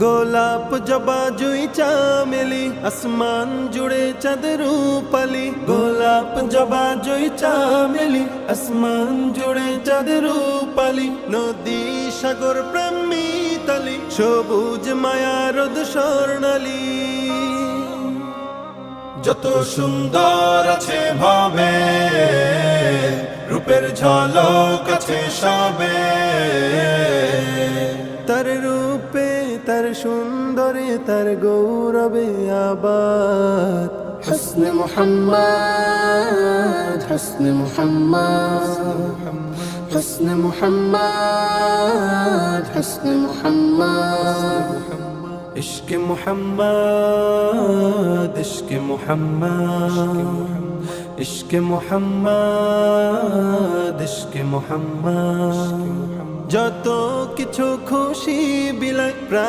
গোলাপ জবা জুই চামেলি আসমান জুড়ে চাঁদ রূপালি গোলাপ জবা জুই চামেলি আসমান জুড়ে চাঁদ রূপালি নদী সাগর প্রেম মিতালি সবুজ মায়া রোদ স্বর্ণালী যত সুন্দর আছে ভাবে রূপের ঝলক আছে সবে তার রূপে তার সুন্দরে তার গৌরবে আবাদ হুসনে মুহাম্মদ হুসনে মুহাম্মদ হুসনে মুহাম্মদ হুসনে মুহাম্মদ इश्क मुहम्मद इश्क मुहम्मद इश्क मुहम्मद इश्क मुहम्मद যত কিছু খুশি বিলায় প্রাণ